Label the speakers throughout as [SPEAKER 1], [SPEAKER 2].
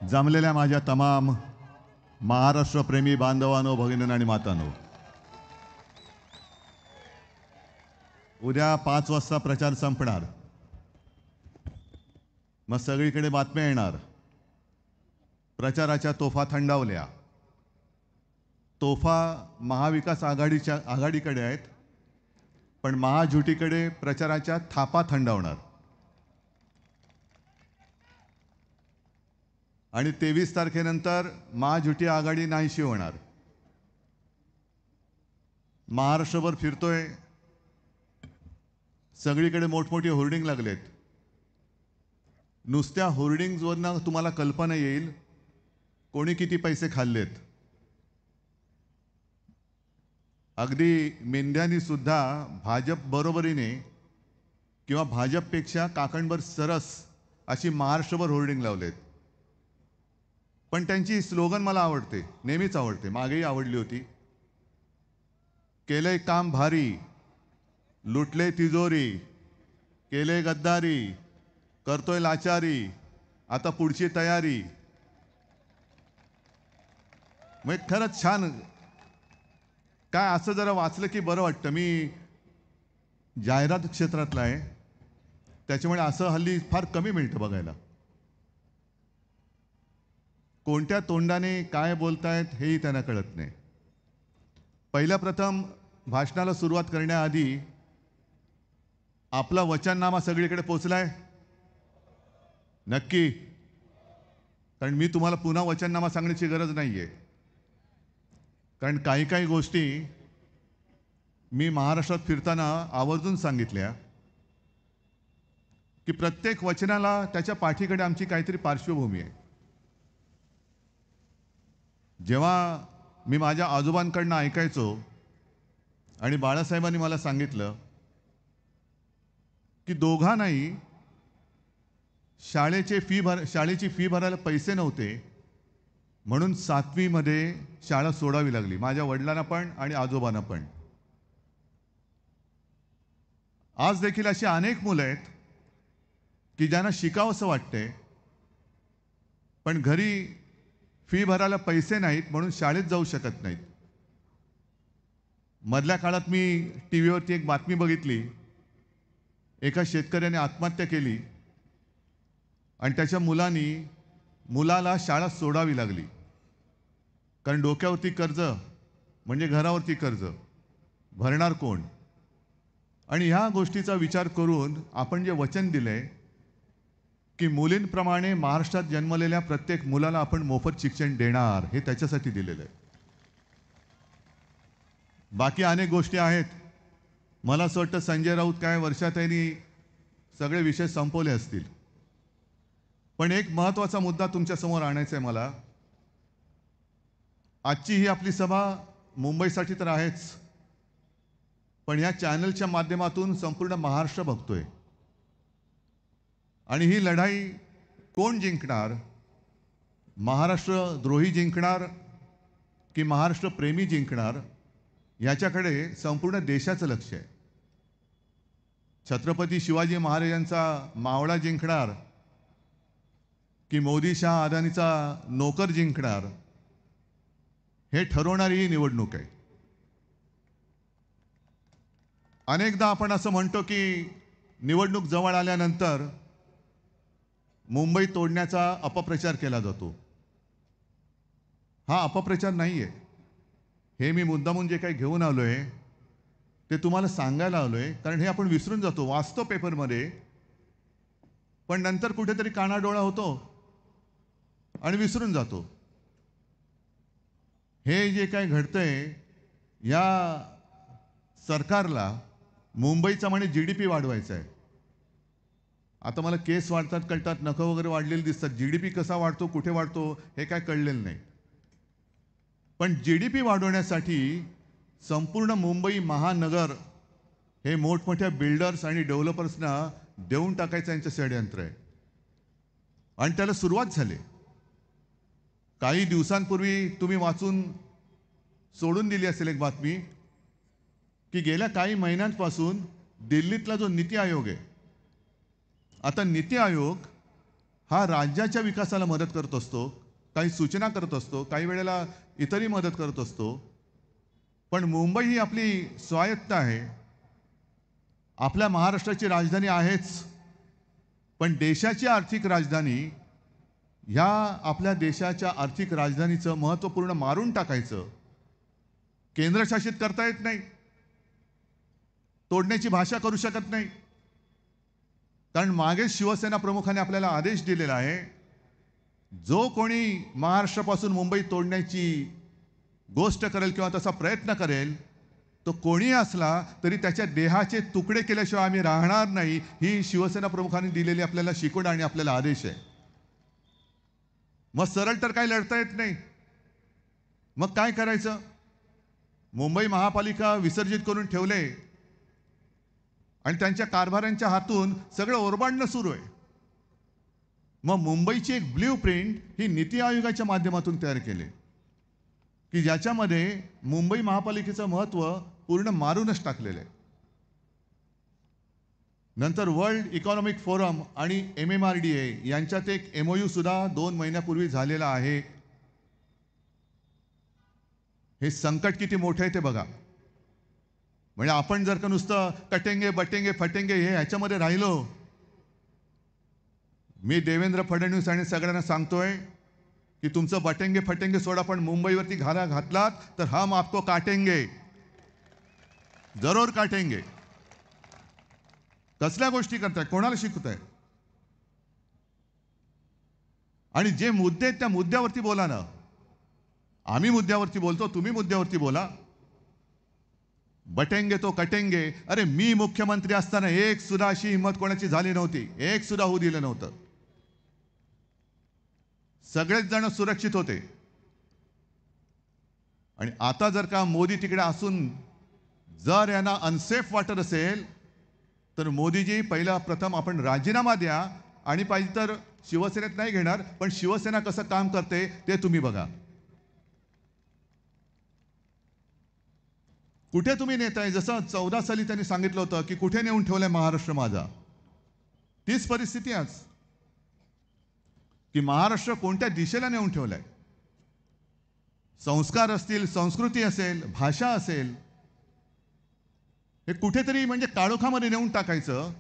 [SPEAKER 1] जमलेल्या माझ्या तमाम महाराष्ट्रप्रेमी बांधवांनो, भगिनींनो आणि मातांनो, उद्या 5 वाजता प्रचार संपणार. मग सगळीकडे बातम्या येणार. प्रचाराच्या तोफा थंडावल्या. तोफा महाविकास आघाडीकडे आहेत, पण महायुतीकडे प्रचाराच्या थापा थंडावणार. आणि 23 तारखेनंतर महायुती आघाडी नाहीशी होणार. महाराष्ट्रभर फिरतोय, सगळीकडे मोठमोठी होर्डिंग लागलेत. नुसत्या होर्डिंग्जवरनं तुम्हाला कल्पना येईल कोणी किती पैसे खाल्लेत. अगदी मेंढ्यांनी सुद्धा भाजप बरोबरीने किंवा भाजपपेक्षा काकणभर सरस अशी महाराष्ट्रभर होर्डिंग लावलेत. पण त्यांची स्लोगन मला आवडते, नेहमीच आवडते, मागेही आवडली होती. केलंय काम भारी, लुटले तिजोरी, केले गद्दारी, करतोय लाचारी, आता पुढची तयारी. मग खरंच छान. काय असं जरा वाचलं की बरं वाटतं. मी जाहिरात क्षेत्रातला आहे, त्याच्यामुळे असं हल्ली फार कमी मिळतं बघायला. कोणत्या तोंडाने काय बोलतायत हेही त्यांना कळत नाही. पहिल्या प्रथम भाषणाला सुरुवात करण्याआधी आपला वचननामा सगळीकडे पोचलाय नक्की? कारण मी तुम्हाला पुन्हा वचननामा सांगण्याची गरज नाहीये. कारण काही काही गोष्टी मी महाराष्ट्रात फिरताना आवर्जून सांगितल्या की प्रत्येक वचनाला त्याच्या पाठीकडे आमची काहीतरी पार्श्वभूमी आहे. जेव्हा मी माझ्या आजोबांकडनं ऐकायचो आणि बाळासाहेबांनी मला सांगितलं की दोघांनाही शाळेची फी भरायला पैसे नव्हते, म्हणून 7वी मध्ये शाळा सोडावी लागली, माझ्या वडिलांना पण आणि आजोबांना पण. आज देखील अशी अनेक मुलं आहेत की ज्यांना शिकावंसं वाटते, पण घरी फी भरायला पैसे नाहीत म्हणून शाळेत जाऊ शकत नाहीत. मधल्या काळात मी टीव्हीवरती एक बातमी बघितली. एका शेतकऱ्याने आत्महत्या केली आणि त्याच्या मुलाला शाळा सोडावी लागली. कारण डोक्यावरती कर्ज म्हणजे घरावरती कर्ज, भरणार कोण? आणि ह्या गोष्टीचा विचार करून आपण जे वचन दिलंय की मुलींप्रमाणे महाराष्ट्रात जन्मलेल्या प्रत्येक मुलाला आपण मोफत शिक्षण देणार, हे त्याच्यासाठी दिलेलं आहे. बाकी अनेक गोष्टी आहेत. मला असं वाटतं संजय राऊत काय वर्षाताईंनी सगळे विषय संपवले असतील. पण एक महत्त्वाचा मुद्दा तुमच्यासमोर आणायचा आहे मला. आजची ही आपली सभा मुंबईसाठी तर आहेच, पण या चॅनलच्या माध्यमातून संपूर्ण महाराष्ट्र बघतोय. आणि ही लढाई कोण जिंकणार? महाराष्ट्रद्रोही जिंकणार की महाराष्ट्र प्रेमी जिंकणार? याच्याकडे संपूर्ण देशाचं लक्ष आहे. छत्रपती शिवाजी महाराजांचा मावळा जिंकणार की मोदी शाह अदानीचा नोकर जिंकणार, हे ठरवणारी ही निवडणूक आहे. अनेकदा आपण असं म्हणतो की निवडणूक जवळ आल्यानंतर मुंबई तोडण्याचा अपप्रचार केला जातो. हा अपप्रचार नाहीये. हे मी मुद्दामून जे काही घेऊन आलोय ते तुम्हाला सांगायला आलोय. कारण हे आपण विसरून जातो. वाचतो पेपरमध्ये, पण नंतर कुठेतरी कानाडोळा होतो आणि विसरून जातो. हे जे काय घडतंय, या सरकारला मुंबईचा म्हणे GDP वाढवायचा आहे. आता मला केस वाढतात कळतात, नखं वगैरे वाढलेली दिसतात. GDP कसा वाढतो, कुठे वाढतो हे काय कळलेलं नाही. पण GDP वाढवण्यासाठी संपूर्ण मुंबई महानगर हे मोठमोठ्या बिल्डर्स आणि डेव्हलपर्सना देऊन टाकायचं यांचं षडयंत्र आहे. आणि त्याला सुरुवात झाली. काही दिवसांपूर्वी तुम्ही वाचून सोडून दिली असेल एक बातमी की गेल्या काही महिन्यांपासून दिल्लीतला जो नीती आयोग आहे, आता नीती आयोग हा राज्याच्या विकासाला मदत करत असतो, काही सूचना करत असतो, काही वेळेला इतरही मदत करत असतो. पण मुंबई ही आपली स्वायत्त आहे. आपल्या महाराष्ट्राची राजधानी आहेच, पण देशाची आर्थिक राजधानी, ह्या आपल्या देशाच्या आर्थिक राजधानीचं महत्त्वपूर्ण मारून टाकायचं, केंद्रशासित करता येत नाही, तोडण्याची भाषा करू शकत नाही. कारण मागे शिवसेना प्रमुखाने आपल्याला आदेश दिलेला आहे, जो कोणी महाराष्ट्रापासून मुंबई तोडण्याची गोष्ट करेल किंवा तसा प्रयत्न करेल, तो कोणी असला तरी त्याच्या देहाचे तुकडे केल्याशिवाय आम्ही राहणार नाही, ही शिवसेना प्रमुखांनी दिलेली आपल्याला शिकवण आणि आपल्याला आदेश आहे. मग सरळ तर काही लढता येत नाही. मग काय करायचं? मुंबई महापालिका विसर्जित करून ठेवले आणि त्यांच्या कारभाऱ्यांच्या हातून सगळं ओरबाडणं सुरू आहे. मग मुंबईची एक ब्ल्यू प्रिंट ही नीती आयोगाच्या माध्यमातून तयार केली, की ज्याच्यामध्ये मुंबई महापालिकेचं महत्त्व पूर्ण मारूनच टाकलेलं आहे. नंतर वर्ल्ड इकॉनॉमिक फोरम आणि MMRDA यांच्यात एक MOU सुद्धा 2 महिन्यापूर्वी झालेला आहे. हे संकट किती मोठे आहे ते बघा. म्हणजे आपण जर का नुसतं कटेंगे बटेंगे फटेंगे हे ह्याच्यामध्ये राहिलो, मी देवेंद्र फडणवीस आणि सगळ्यांना सांगतोय की तुमचं बटेंगे फटेंगे सोडा, पण मुंबईवरती घाला घातलात तर हम आपको काटेंगे, जरूर काटेंगे. कसल्या गोष्टी करताय? कोणाला शिकवताय? आणि जे मुद्दे आहेत त्या मुद्द्यावरती बोला ना. आम्ही मुद्द्यावरती बोलतो, तुम्ही मुद्द्यावरती बोला. बटेंगे तो कटेंगे. अरे मी मुख्यमंत्री असताना एक सुद्धा अशी हिंमत कोणाची झाली नव्हती, एक सुद्धा होऊ दिलं नव्हतं. सगळेच जण सुरक्षित होते. आणि आता जर का मोदी तिकडे असून जर यांना अनसेफ वाटत असेल, तर मोदीजी पहिला प्रथम आपण राजीनामा द्या आणि पाहिजे तर शिवसेनेत नाही घेणार, पण शिवसेना कसं काम करते ते तुम्ही बघा. कुठे तुम्ही नेताय? जसं 14 साली त्यांनी सांगितलं होतं की कुठे नेऊन ठेवलंय महाराष्ट्र माझा, तीच परिस्थिती आज, की महाराष्ट्र कोणत्या दिशेला नेऊन ठेवलाय. संस्कार असतील, संस्कृती असेल, भाषा असेल, हे कुठेतरी म्हणजे काळोखामध्ये नेऊन टाकायचं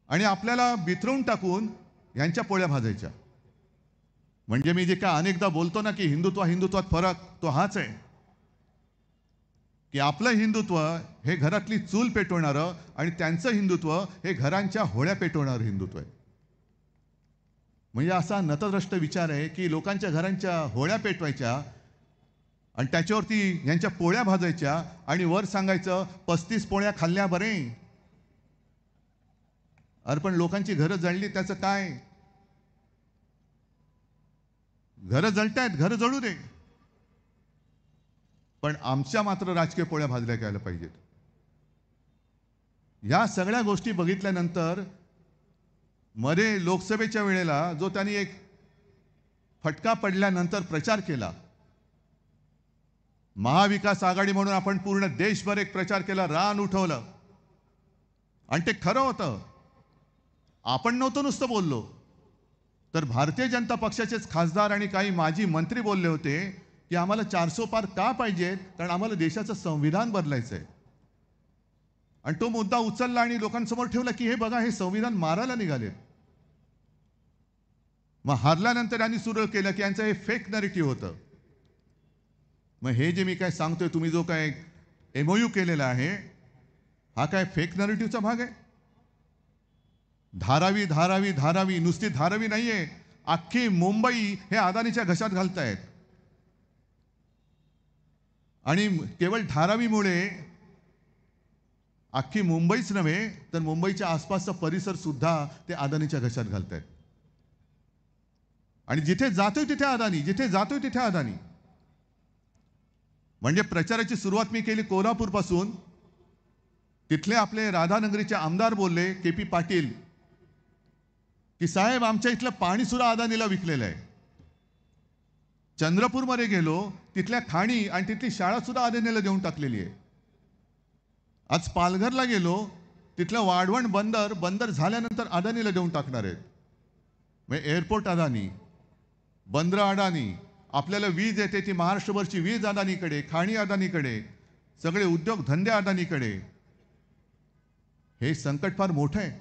[SPEAKER 1] आणि आपल्याला बिथरवून टाकून यांच्या पोळ्या भाजायच्या. म्हणजे मी जे काय अनेकदा बोलतो ना की हिंदुत्वात फरक, तो हाच आहे की आपलं हिंदुत्व हे घरातली चूल पेटवणारं आणि त्यांचं हिंदुत्व हे घरांच्या होळ्या पेटवणारं हिंदुत्व आहे. म्हणजे असा नतद्रष्ट विचार आहे की लोकांच्या घरांच्या होळ्या पेटवायच्या आणि त्याच्यावरती यांच्या पोळ्या भाजायच्या आणि वर सांगायचं 35 पोळ्या खाल्ल्या बरे. अरे पण लोकांची घरं जळली त्याचं काय? घरं जळतायत, घरं जळू दे, पण आमच्या मात्र राजकीय पोळ्या भाजल्या गेल्या पाहिजेत. या सगळ्या गोष्टी बघितल्यानंतर मध्ये लोकसभेच्या वेळेला जो त्यांनी एक फटका पडल्यानंतर प्रचार केला, महाविकास आघाडी म्हणून आपण पूर्ण देशभर एक प्रचार केला, रान उठवलं आणि ते खरं होतं. आपण नव्हतं नुसतं बोललो, तर भारतीय जनता पक्षाचेच खासदार आणि काही माजी मंत्री बोलले होते की आम्हाला 400 पार का पाहिजे, कारण आम्हाला देशाचं संविधान बदलायचंय. आणि तो मुद्दा उचलला आणि लोकांसमोर ठेवला की हे बघा, हे संविधान मारायला निघाले. मग हारल्यानंतर यांनी सुरू केलं की यांचं हे फेक नॅरेटिव्ह होतं. मग हे जे मी काय सांगतोय, तुम्ही जो काय MOU केलेला आहे, हा काय फेक नॅरेटिव्हचा भाग आहे? धारावी धारावी धारावी, नुसती धारावी नाहीये, अख्खी मुंबई हे अदानीच्या घशात घालतायत. आणि केवळ धारावीमुळे अख्खी मुंबईच नव्हे, तर मुंबईच्या आसपासचा परिसर सुद्धा ते अदानीच्या घशात घालतायत. आणि जिथे जातोय तिथे अदानी, जिथे जातोय तिथे अदानी. म्हणजे प्रचाराची सुरुवात मी केली कोल्हापूरपासून. तिथले आपले राधानगरीचे आमदार बोलले KP पाटील की साहेब आमच्या इथलं पाणी सुद्धा अदानीला विकलेलं आहे. चंद्रपूरमध्ये गेलो, तिथल्या खाणी आणि तिथली शाळा सुद्धा अदानीला देऊन टाकलेली आहे. आज पालघरला गेलो, तिथलं वाढवण बंदर झाल्यानंतर अदानीला देऊन टाकणार आहेत. म्हणजे एअरपोर्ट अदानी, बंदरं अदानी, आपल्याला वीज येते ती महाराष्ट्रभरची वीज अदानीकडे, खाणी अदानीकडे, सगळे उद्योग धंदे अदानीकडे. हे संकट फार मोठं आहे.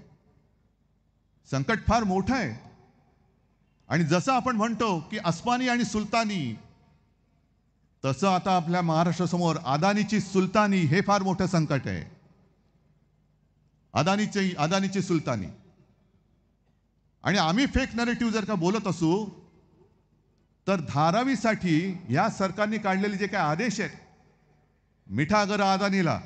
[SPEAKER 1] संकट फार मोठं आहे. आणि जसं आपण म्हणतो की अस्मानी आणि सुलतानी, तसं आता आपल्या महाराष्ट्रासमोर अदानीची सुलतानी हे फार मोठं संकट आहे. अदानीची सुलतानी. आणि आम्ही फेक नरेटिव्ह जर का बोलत असू तर धारावीसाठी या सरकारने काढलेले जे काही आदेश आहेत, मिठागरा अदानीला,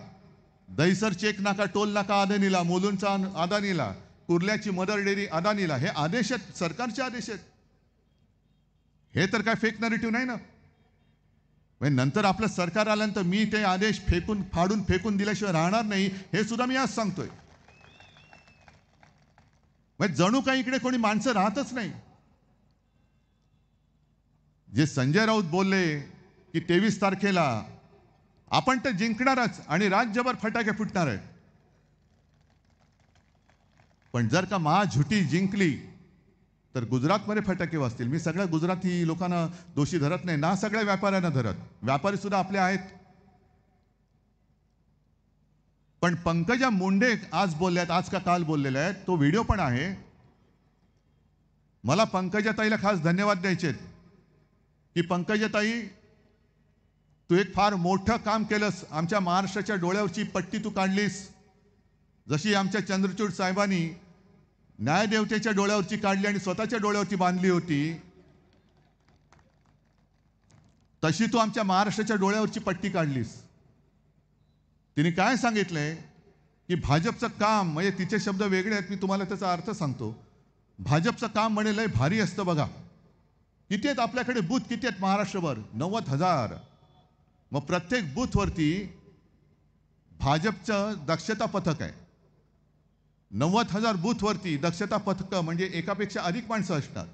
[SPEAKER 1] दहिसर चेक नाका टोल नाका अदानीला, मुलुंडचा अदानीला, कुर्ल्याची मदर डेअरी अदानीला, हे आदेश आहेत, सरकारचे आदेश आहेत. हे तर काय फेक नरेटिव्ह नाही ना. नंतर आपलं सरकार आल्यानंतर मी ते आदेश फाडून फेकून दिल्याशिवाय राहणार नाही, हे सुद्धा मी आज सांगतोय. जणू काही इकडे कोणी माणसं राहतच नाही. जे संजय राऊत बोलले की 23 तारखेला आपण तर जिंकणारच आणि राज्यभर फटाके फुटणार आहेत. पण जर का महाझुटी जिंकली तर गुजरातमध्ये फटाके वाजतील. मी सगळ्या गुजराती लोकांना दोषी धरत नाही ना, सगळ्या व्यापाऱ्यांना धरत. व्यापारी सुद्धा आपले आहेत. पण पंकजा मुंडे आज बोलल्यात, आज का काल बोललेल्या आहेत, तो व्हिडिओ पण आहे. मला पंकजाताईला खास धन्यवाद द्यायचे की पंकजाताई, तू एक फार मोठं काम केलंस. आमच्या महाराष्ट्राच्या डोळ्यावरची पट्टी तू काढलीस. जशी आमच्या चंद्रचूड साहेबांनी न्यायदेवतेच्या डोळ्यावरची काढली आणि स्वतःच्या डोळ्यावरची बांधली होती, तशी तू आमच्या महाराष्ट्राच्या डोळ्यावरची पट्टी काढलीस. तिने काय सांगितलंय की भाजपचं काम, म्हणजे तिचे शब्द वेगळे आहेत, मी तुम्हाला त्याचा अर्थ सांगतो. भाजपचं काम म्हणे लय भारी असतं बघा. किती आहेत आपल्याकडे बूथ, किती आहेत महाराष्ट्रभर? 90,000. मग प्रत्येक बूथवरती भाजपचं दक्षता पथक आहे. 90,000 बूथवरती दक्षता पथक म्हणजे एकापेक्षा अधिक माणसं असतात.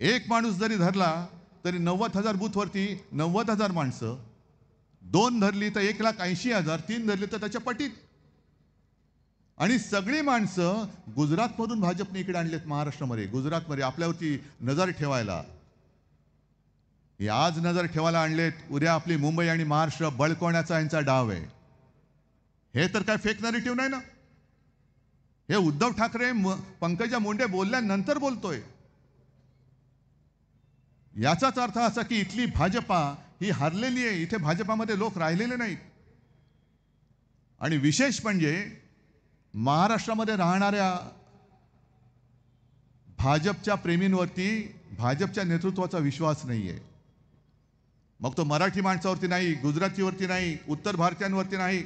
[SPEAKER 1] एक माणूस जरी धरला तरी 90,000 बूथवरती 90,000 माणसं. 2 धरली तर 1,80,000, 3 धरली तर त्याच्या पटीत. आणि सगळी माणसं गुजरातमधून भाजपने इकडे आणलेत महाराष्ट्रामध्ये, गुजरातमध्ये आपल्यावरती नजर ठेवायला. हे आज नजर ठेवायला आणलेत, उद्या आपली मुंबई आणि महाराष्ट्र बळकवण्याचा यांचा डाव आहे. हे तर काय फेक नरेटिव्ह नाही ना. हे उद्धव ठाकरे पंकजा मुंडे बोलल्यानंतर बोलतोय. याचाच अर्थ असा की इथली भाजपा ही हरलेली आहे. इथे भाजपामध्ये लोक राहिलेले नाहीत. आणि विशेष म्हणजे महाराष्ट्रामध्ये राहणाऱ्या भाजपच्या प्रेमींवरती भाजपच्या नेतृत्वाचा विश्वास नाहीये. मग तो मराठी माणसावरती नाही, गुजरातीवरती नाही, उत्तर भारतीयांवरती नाही,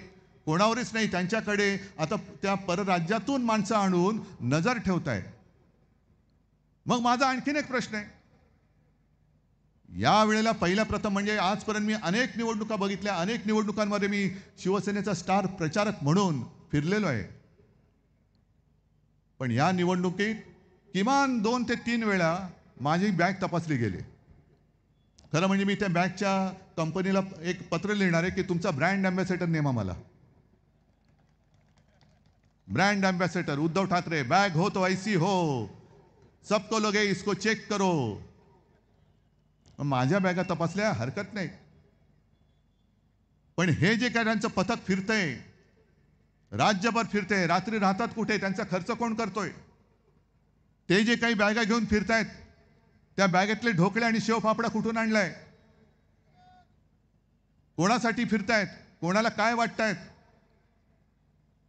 [SPEAKER 1] कोणावरच नाही. त्यांच्याकडे आता त्या परराज्यातून माणसं आणून नजर ठेवतायत. मग माझा आणखीन एक प्रश्न आहे. या वेळेला पहिल्या प्रथम म्हणजे आजपर्यंत मी अनेक निवडणुका बघितल्या, अनेक निवडणुकांमध्ये मी शिवसेनेचा स्टार प्रचारक म्हणून फिरलेलो आहे. पण या निवडणुकीत किमान 2 ते 3 वेळा माझी बॅग तपासली गेली. खरं म्हणजे मी त्या बॅगच्या कंपनीला एक पत्र लिहिणार आहे की तुमचा ब्रँड अँबॅसेडर नेमा मला. Brand ambassador Uddhav Thackeray, bag हो तो ऐसी हो, सबको लोगे इसको चेक करो. माझ्या बॅगा तपासल्या हरकत नाही. पण हे जे काय त्यांचं पथक फिरतंय, राज्यभर फिरतंय, रात्री राहतात कुठे, त्यांचा खर्च कोण करतोय? ते जे काही बॅगा घेऊन फिरतायत, त्या बॅगेतले ढोकळे आणि शेवफाफडा कुठून आणलाय? कोणासाठी फिरतायत? कोणाला काय वाटतायत?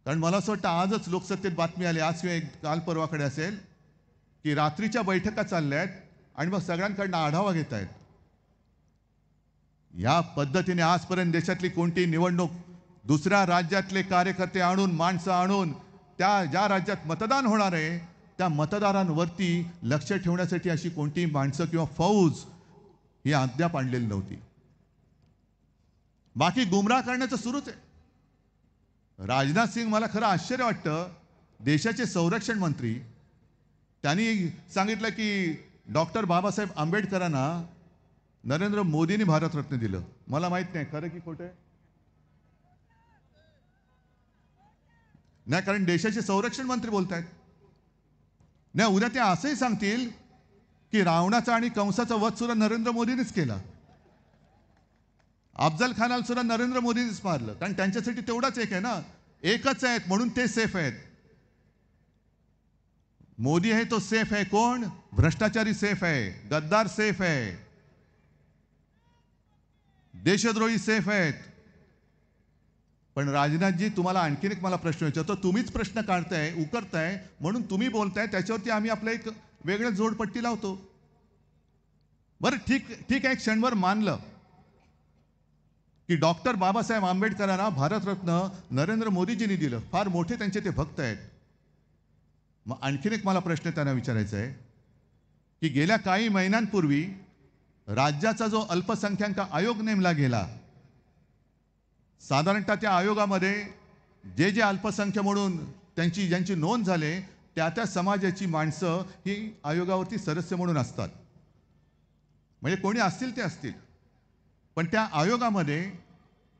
[SPEAKER 1] कारण मला असं वाटतं आजच लोकसत्तेत बातमी आली, आज किंवा काल परवाकडे असेल, की रात्रीच्या बैठका चालल्या आहेत आणि मग सगळ्यांकडनं आढावा घेत आहेत. या पद्धतीने आजपर्यंत देशातली कोणती निवडणूक दुसऱ्या राज्यातले कार्यकर्ते आणून, माणसं आणून, त्या ज्या राज्यात मतदान होणार आहे त्या मतदारांवरती लक्ष ठेवण्यासाठी अशी कोणती माणसं किंवा फौज ही अद्याप आणलेली नव्हती. बाकी गुमराह करण्याचं सुरूच आहे. राजनाथ सिंग, मला खरं आश्चर्य वाटतं, देशाचे संरक्षण मंत्री, त्यांनी सांगितलं की डॉक्टर बाबासाहेब आंबेडकरांना नरेंद्र मोदींनी भारतरत्न दिलं. मला माहित नाही खरं की खोटं आहे. नाही, कारण देशाचे संरक्षण मंत्री बोलतायत. नाही, उद्या ते असंही सांगतील की रावणाचा आणि कंसाचा वध सुद्धा नरेंद्र मोदींनीच केला. अफजल खानाला सुद्धा नरेंद्र मोदींनीच मारलं, कारण त्यांच्यासाठी तेवढाच एक आहे ना, एकच आहेत म्हणून ते सेफ आहेत. मोदी आहे तो सेफ आहे. कोण? भ्रष्टाचारी सेफ आहे, गद्दार सेफ आहे, देशद्रोही सेफ आहेत. पण राजनाथजी, तुम्हाला आणखीन एक मला प्रश्न विचारतो. तुम्हीच प्रश्न काढताय, उकरताय, म्हणून तुम्ही बोलताय, त्याच्यावरती आम्ही आपलं एक वेगळं जोडपट्टी लावतो. बरं, ठीक आहे, एक क्षणभर मानलं की डॉक्टर बाबासाहेब आंबेडकरांना भारतरत्न नरेंद्र मोदीजींनी दिलं, फार मोठे त्यांचे ते भक्त आहेत. मग आणखीन एक मला प्रश्न त्यांना विचारायचा आहे की गेल्या काही महिन्यांपूर्वी राज्याचा जो अल्पसंख्याक आयोग नेमला गेला, साधारणतः त्या आयोगामध्ये जे जे अल्पसंख्य म्हणून ज्यांची नोंद झाले त्या समाजाची माणसं ही आयोगावरती सदस्य म्हणून असतात. म्हणजे कोणी असतील ते असतील, पण त्या आयोगामध्ये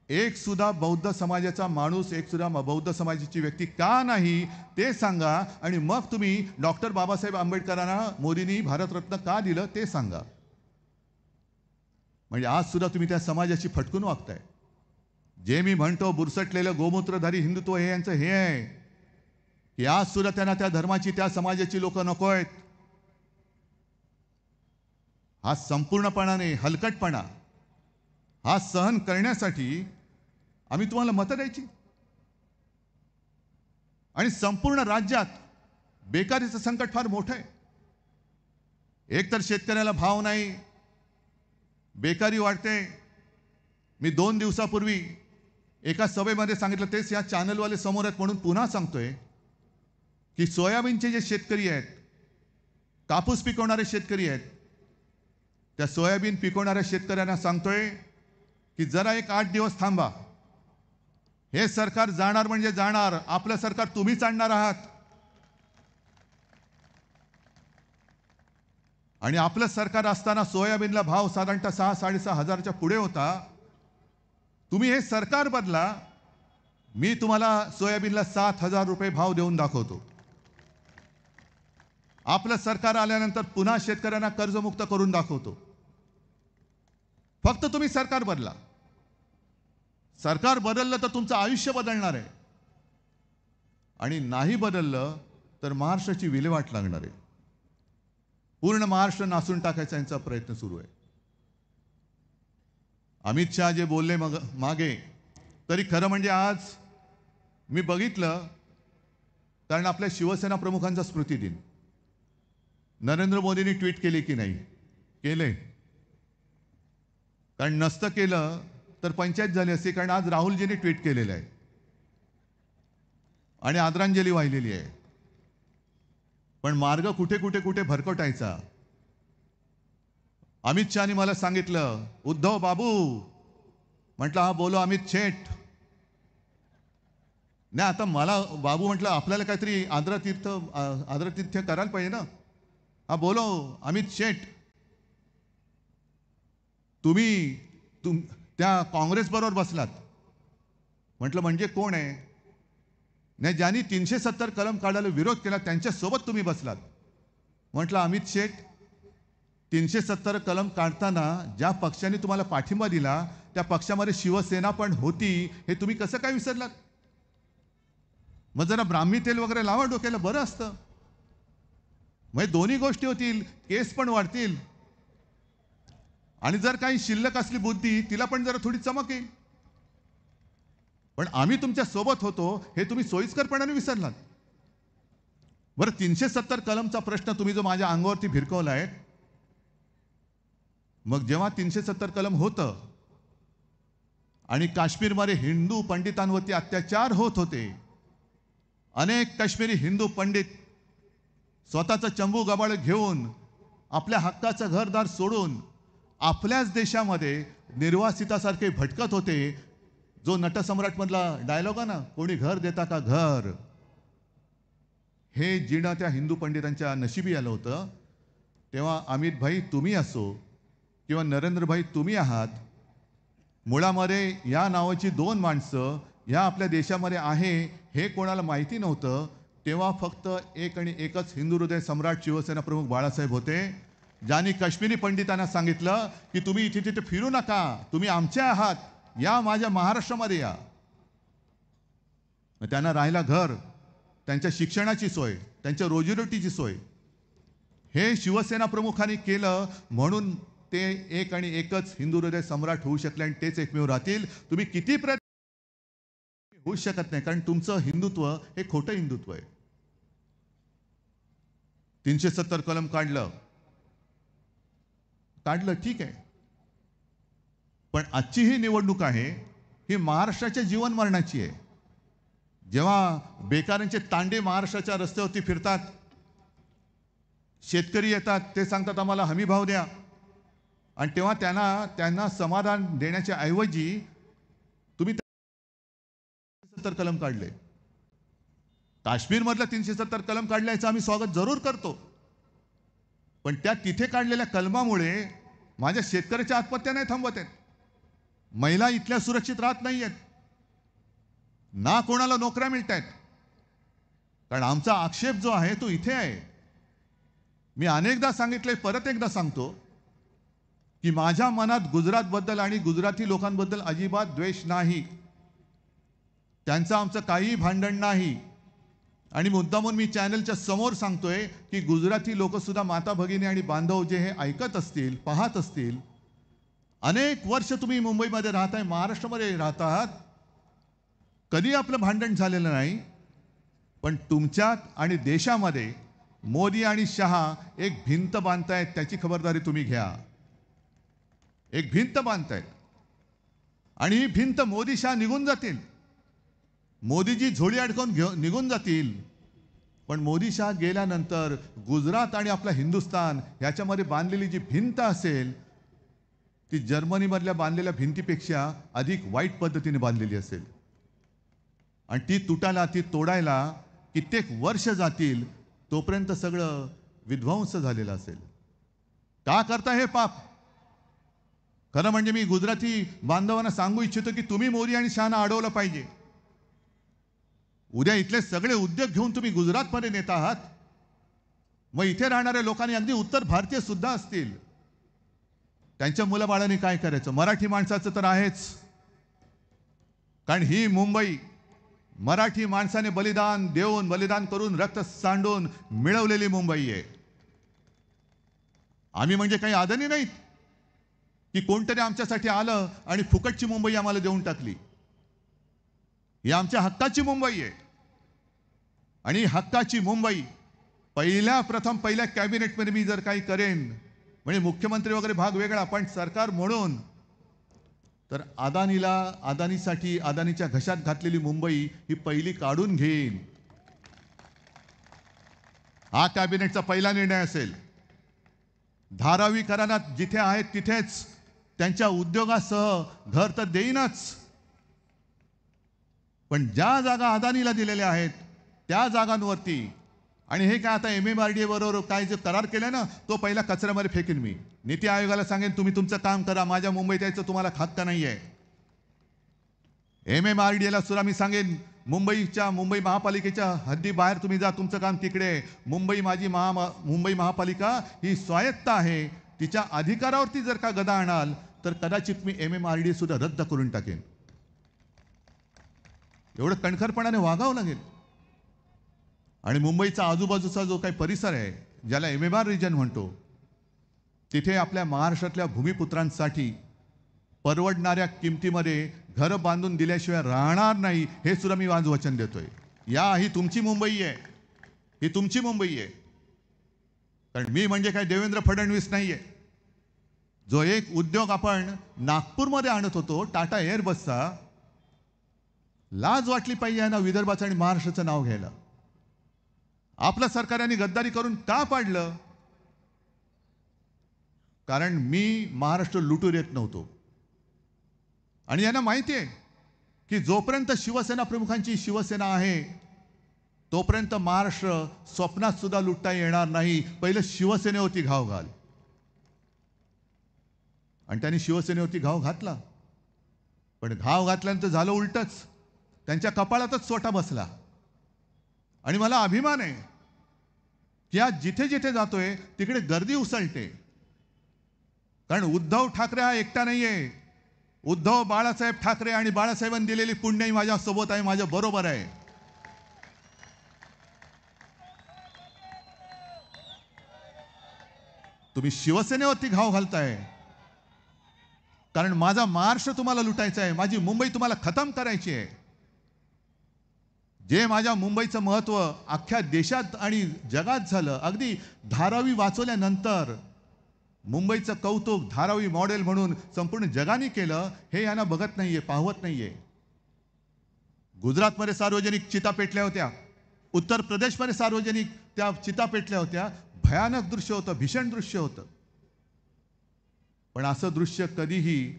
[SPEAKER 1] एक सुद्धा बौद्ध समाजाचा माणूस, एक सुद्धा बौद्ध समाजाची व्यक्ती का नाही ते सांगा, आणि मग तुम्ही डॉक्टर बाबासाहेब आंबेडकरांना मोदींनी भारतरत्न का दिलं ते सांगा. म्हणजे आज सुद्धा तुम्ही त्या समाजाची फटकून वागताय. जे मी म्हणतो बुरसटलेलं गोमूत्रधारी हिंदुत्व हे यांचं हे आहे की आज सुद्धा त्यांना त्या धर्माची, त्या समाजाची लोक नको आहेत. हा संपूर्णपणाने हलकटपणा, हा सहन करण्यासाठी आम्ही तुम्हाला मतं द्यायची. आणि संपूर्ण राज्यात बेकारीचं संकट फार मोठं आहे. एकतर शेतकऱ्याला भाव नाही, बेकारी वाढते. मी 2 दिवसापूर्वी एका सभेमध्ये सांगितलं, तेच या चॅनलवाले समोर आहेत म्हणून पुन्हा सांगतोय की सोयाबीनचे जे शेतकरी आहेत, कापूस पिकवणारे शेतकरी आहेत, त्या सोयाबीन पिकवणाऱ्या शेतकऱ्यांना सांगतोय की जरा एक 8 दिवस थांबा. हे सरकार जाणार म्हणजे जाणार, आपलं सरकार तुम्हीच आणणार आहात. आणि आपलं सरकार असताना सोयाबीनला भाव साधारणतः 6-6.5 हजारच्या पुढे होता. तुम्ही हे सरकार बदला, मी तुम्हाला सोयाबीनला 7,000 रुपये भाव देऊन दाखवतो. आपलं सरकार आल्यानंतर पुन्हा शेतकऱ्यांना कर्जमुक्त करून दाखवतो. फक्त तुम्ही सरकार बदला. सरकार बदललं तर तुमचं आयुष्य बदलणार आहे, आणि नाही बदललं तर महाराष्ट्राची विल्हेवाट लागणार आहे. पूर्ण महाराष्ट्र नासून टाकायचा यांचा प्रयत्न सुरू आहे. अमित शहा जे बोलले मागे, तरी खरं म्हणजे आज मी बघितलं, कारण आपल्या शिवसेना प्रमुखांचा स्मृती दिन नरेंद्र मोदींनी ट्विट केले की नाही? केले. कारण नसतं केलं तर पंचायत झाली असती, कारण आज राहुलजींनी ट्विट केलेलं आहे आणि आदरांजली वाहिलेली आहे. पण मार्ग कुठे कुठे कुठे भरकटायचा. अमित शहानी मला सांगितलं, उद्धव बाबू, म्हटलं हा बोलो अमित शेठ. नाही, आता मला बाबू म्हटलं, आपल्याला काहीतरी आदरातिथ्य करायला पाहिजे ना. हा बोलो अमित शेठ. तुम्ही त्या काँग्रेस बरोबर बसलात. म्हटलं म्हणजे कोण आहे? नाही, ज्यांनी 370 कलम काढायला विरोध केला त्यांच्यासोबत तुम्ही बसलात. म्हटलं अमित शेठ, 370 कलम काढताना ज्या पक्षाने तुम्हाला पाठिंबा दिला त्या पक्षामध्ये शिवसेना पण होती, हे तुम्ही कसं काय विसरलात? मग जरा ब्राह्मी तेल वगैरे लावा डोक्याला, बरं असतं. म्हणजे दोन्ही गोष्टी होतील, केस पण वाढतील, आणि जर काही शिल्लक असली बुद्धी तिला पण जरा थोडी चमक येईल. पण आम्ही तुमच्या सोबत होतो हे तुम्ही सोयीस्करपणाने विसरलात. बरं, 370 कलमचा प्रश्न तुम्ही जो माझ्या अंगावरती भिरकवलाय, मग जेव्हा 370 कलम होतं आणि काश्मीरमध्ये हिंदू पंडितांवरती अत्याचार होत होते, अनेक काश्मीरी हिंदू पंडित स्वतःचं चंबू गबाळ घेऊन आपल्या हक्काचं घरदार सोडून आपल्याच देशामध्ये निर्वासितासारखे भटकत होते. जो नटसम्राट मधला डायलॉग आहे ना, कोणी घर देता का घर, हे जिणं त्या हिंदू पंडितांच्या नशिबी आलं होतं. तेव्हा अमित भाई तुम्ही असो किंवा नरेंद्र भाई तुम्ही आहात, मुळामध्ये या नावाची 2 माणसं या आपल्या देशामध्ये आहे हे कोणाला माहिती नव्हतं. तेव्हा फक्त एक आणि एकच हिंदू हृदय सम्राट शिवसेना प्रमुख बाळासाहेब होते, ज्यांनी काश्मीरी पंडितांना सांगितलं की तुम्ही इथे तिथे फिरू नका, तुम्ही आमचे आहात, या माझ्या महाराष्ट्रामध्ये या. त्यांना राहायला घर, त्यांच्या शिक्षणाची सोय, त्यांच्या रोजीरोटीची सोय हे शिवसेना प्रमुखांनी केलं, म्हणून ते एक आणि एकच हिंदू हृदय सम्राट होऊ शकले आणि तेच एकमेव राहतील. तुम्ही किती प्रयत्न होऊ शकत नाही, कारण तुमचं हिंदुत्व हे खोटं हिंदुत्व आहे. 370 कलम काढलं ठीक आहे, पण आजची ही निवडणूक आहे ही महाराष्ट्राच्या जीवन मरणाची आहे. जेव्हा बेकारांचे तांडे महाराष्ट्राच्या रस्त्यावरती फिरतात, शेतकरी येतात, ते सांगतात आम्हाला हमी भाव द्या, आणि तेव्हा त्यांना समाधान देण्याच्या ऐवजी तुम्ही 370 कलम काढले. काश्मीरमधलं 370 कलम काढल्याचं आम्ही स्वागत जरूर करतो, पण त्या तिथे काढलेल्या कलमामुळे माझ्या शेतकऱ्याच्या आत्महत्या नाही थांबवत आहेत, महिला इथल्या सुरक्षित राहत नाहीयेत, ना कोणाला नोकऱ्या मिळत आहेत. कारण आमचा आक्षेप जो आहे तो इथे आहे. मी अनेकदा सांगितले, परत एकदा सांगतो की माझ्या मनात गुजरातबद्दल आणि गुजराती लोकांबद्दल अजिबात द्वेष नाही, त्यांचं आमचं काही भांडण नाही. आणि मुद्दामून मी चॅनलच्या समोर सांगतोय की गुजराती लोक सुद्धा माता भगिनी आणि बांधव जे हे ऐकत असतील, पाहत असतील, अनेक वर्ष तुम्ही मुंबईमध्ये राहताय, महाराष्ट्रामध्ये राहतात, कधी आपलं भांडण झालेलं नाही, पण तुमच्यात आणि देशामध्ये मोदी आणि शहा एक भिंत बांधतायत, त्याची खबरदारी तुम्ही घ्या. एक भिंत बांधतायत आणि ही भिंत मोदी शहा निघून जातील, मोदीजी झोळी अडकवून निघून जातील, पण मोदी शहा गेल्यानंतर गुजरात आणि आपला हिंदुस्थान याच्यामध्ये बांधलेली जी भिंत असेल ती जर्मनीमधल्या बांधलेल्या भिंतीपेक्षा अधिक वाईट पद्धतीने बांधलेली असेल, आणि ती तुटायला, ती तोडायला कित्येक वर्ष जातील, तोपर्यंत सगळं विध्वंस झालेलं असेल. का करता हे पाप? खरं म्हणजे मी गुजराती बांधवांना सांगू इच्छितो की तुम्ही मोदी आणि शहाना अडवलं पाहिजे. उद्या इथले सगळे उद्योग घेऊन तुम्ही गुजरातमध्ये नेत आहात, मग इथे राहणाऱ्या लोकांनी, अगदी उत्तर भारतीय सुद्धा असतील, त्यांच्या मुलाबाळांनी काय करायचं? मराठी माणसाचं तर आहेच, कारण ही मुंबई मराठी माणसाने बलिदान देऊन, बलिदान करून, रक्त सांडून मिळवलेली मुंबई आहे. आम्ही म्हणजे काही आदनी नाहीत की कोणतरी आमच्यासाठी आलं आणि फुकटची मुंबई आम्हाला देऊन टाकली. ही आमच्या हक्काची मुंबई आहे, आणि हक्काची मुंबई पहिल्या कॅबिनेटमध्ये मी जर काही करेन, म्हणजे मुख्यमंत्री वगैरे भाग वेगळा, पण सरकार म्हणून तर अदानीसाठी अदानीच्या घशात घातलेली मुंबई ही पहिली काढून घेईन. हा कॅबिनेटचा पहिला निर्णय असेल. धारावी करारात जिथे आहेत तिथेच त्यांच्या उद्योगासह घर तर देईनच, पण ज्या जागा अदानीला दिलेल्या आहेत त्या जागांवरती, आणि हे काय आता MMRDA बरोबर काय जे करार केले ना, तो पहिला कचऱ्यामध्ये फेकीन मी. नीती आयोगाला सांगेन तुम्ही तुमचं काम करा, माझ्या मुंबईत यायचं तुम्हाला हक्क नाहीये. MMRDAला सुद्धा मी सांगेन, मुंबई महापालिकेच्या हद्दीबाहेर तुम्ही जा, तुमचं काम तिकडे. मुंबई महापालिका ही स्वायत्त आहे, तिच्या अधिकारावरती जर का गदा आणाल तर कदाचित मी MMRDA सुद्धा रद्द करून टाकेन. एवढं कणखरपणाने वागावं लागेल. आणि मुंबईचा आजूबाजूचा जो काही परिसर आहे, ज्याला MMR रिजन म्हणतो, तिथे आपल्या महाराष्ट्रातल्या भूमिपुत्रांसाठी परवडणाऱ्या किमतीमध्ये घरं बांधून दिल्याशिवाय राहणार नाही, हे सुद्धा मी आज वचन देतोय. ही तुमची मुंबई आहे, ही तुमची मुंबई आहे. कारण मी म्हणजे काय देवेंद्र फडणवीस नाहीये. जो एक उद्योग आपण नागपूरमध्ये आणत होतो, टाटा एअरबसचा, लाज वाटली पाहिजे ना विदर्भाचं आणि महाराष्ट्राचं नाव घ्यायला. आपल्या सरकारने गद्दारी करून का पाडलं? कारण मी महाराष्ट्र लुटू देत नव्हतो, आणि यांना माहिती आहे की जोपर्यंत शिवसेना प्रमुखांची शिवसेना आहे तोपर्यंत महाराष्ट्र स्वप्नात सुद्धा लुटता येणार नाही. पहिलं शिवसेनेवरती घाव घाल, आणि त्यांनी शिवसेनेवरती घाव घातला, पण घाव घातल्यानंतर झालं उलटच, त्यांच्या कपाळातच सोटा बसला. आणि मला अभिमान आहे की आज जिथे जिथे जातोय तिकडे गर्दी उसळते. कारण उद्धव ठाकरे हा एकटा नाहीये. उद्धव बाळासाहेब ठाकरे आणि बाळासाहेबांनी दिलेली पुण्याई माझ्या सोबत आहे, माझ्या बरोबर आहे. तुम्ही शिवसेनेवरती घाव घालताय कारण माझा महाराष्ट्र तुम्हाला लुटायचा आहे, माझी मुंबई तुम्हाला खतम करायची आहे. जे माझ्या मुंबईचं महत्व अख्ख्या देशात आणि जगात झालं, अगदी धारावी वाचवल्यानंतर मुंबईचं कौतुक धारावी मॉडेल म्हणून संपूर्ण जगाने केलं, हे यांना बघत नाहीये, पाहवत नाहीये. गुजरातमध्ये सार्वजनिक चिता पेटल्या होत्या, उत्तर प्रदेशमध्ये सार्वजनिक त्या चिता पेटल्या होत्या. भयानक दृश्य होतं, भीषण दृश्य होतं. पण असं दृश्य कधीही